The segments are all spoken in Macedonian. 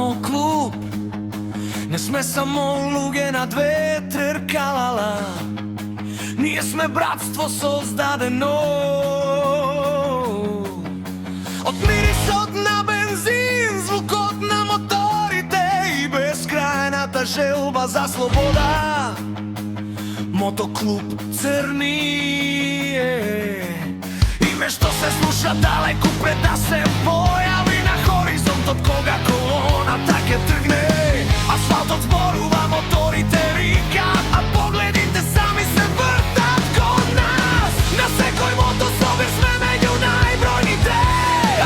само клуб, не сме само луѓе на две тркалала. Ние сме братство создадено од мирисот на бензин, звукот на моторите и бескрајната желба за слобода. Мотоклуб Црни име што се слуша далеку пред да се појави на хоризонтот, кога колоната ќе тргне. Асфалтот зборува, моторите викаат, а погледите сами се вртат кон нас. На секој мотособир сме меѓу најбројните,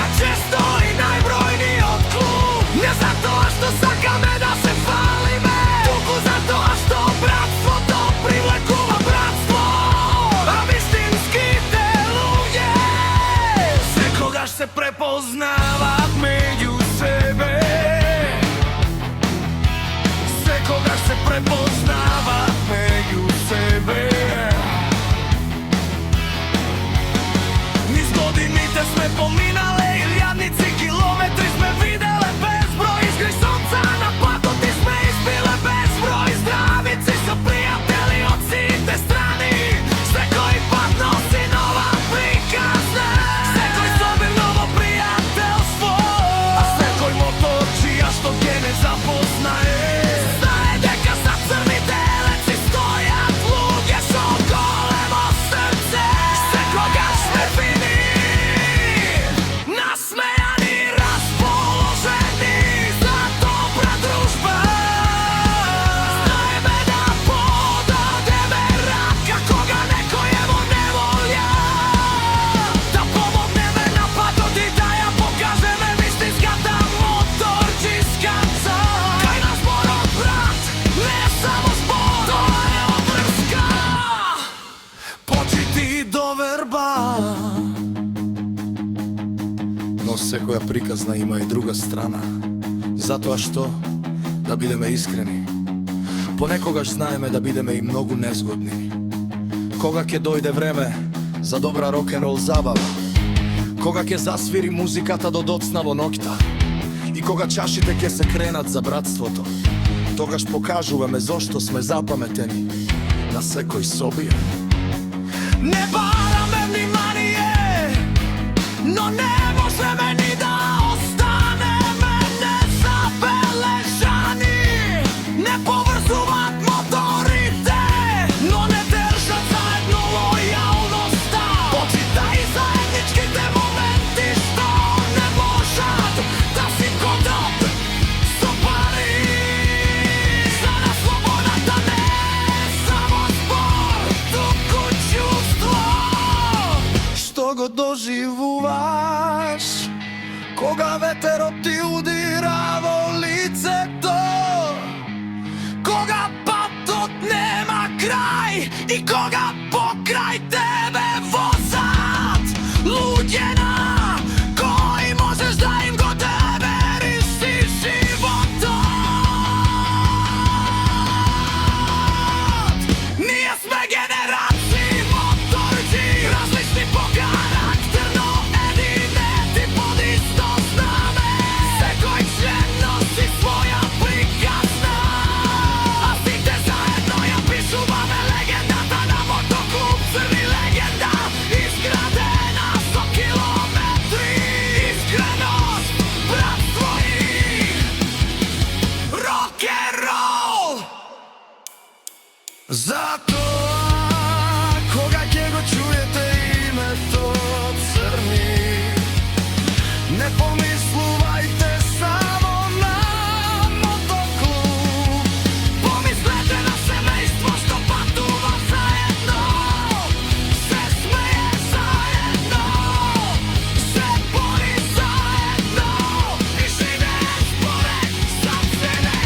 а често и најбројниот клуб. Не затоа што сакаме да се фалиме, туку затоа што братството привлекува братство. А вистинските луѓе секогаш се препознаваат меѓу себе. Секогаш се препознаваат меѓу себе. Низ годините сме поминале илјадници километри, сме виделе безброј искри сонца на патот и сме испиле безброј здравици со пријатели од сите страни. Секој пат носи нова приказна, секој собир ново пријателство, а секој моторчија што ќе не запознае знае дека за црните леци стојат луѓе со големо срце. Секогаш сме фини, насмејани, расположени за добра дружба. Знаеме да подадеме рака кога некој е во неволја, да помогнеме на патот и да ја покажеме вистинската моторчиска цел. Кај нас зборот брат не е само збор, тоа е обврска, почит и доверба. Но секоја приказна има и друга страна. Затоа што, да бидеме искрени, понекогаш знаеме да бидеме и многу незгодни. Кога ќе дојде време за добра рок-н-рол забава, кога ќе засвири музиката до доцна во ноќта и кога чашите ќе се кренат за братството, тогаш покажуваме зошто сме запаметени на секој собија. Не бараме внимание, но не можеме ни да останеме незабележани. Не поврзуваат моторите, но не држат заедно лојалноста. Почита и заедничките моменти што не можат да си годат со пари. За нас слободата не е само збор, туку чувство што го доживуваш кога ветерот ти удира во лицето, кога патот нема крај и кога покрај тебе возат луѓе на кои можеш да им го довериш си животот. Ние сме генерации моторчи, различни по карактер, но единети под исто знаме. Секој член носи своја приказна, а сите заедно ја пишуваме легендата на Мотоклуб Црни. Легенда изградена со километри, искреност, братство и рок-н-рол. Затоа кога ќе го чуете името Црни, не помислувајте само на мотоклуб. Помислете на семејство што патува заедно, се смее заедно, се бори заедно и живее според собствени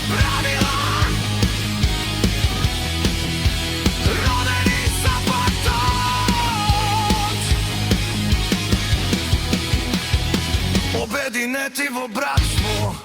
правила. Родени за патот, обединети во братство.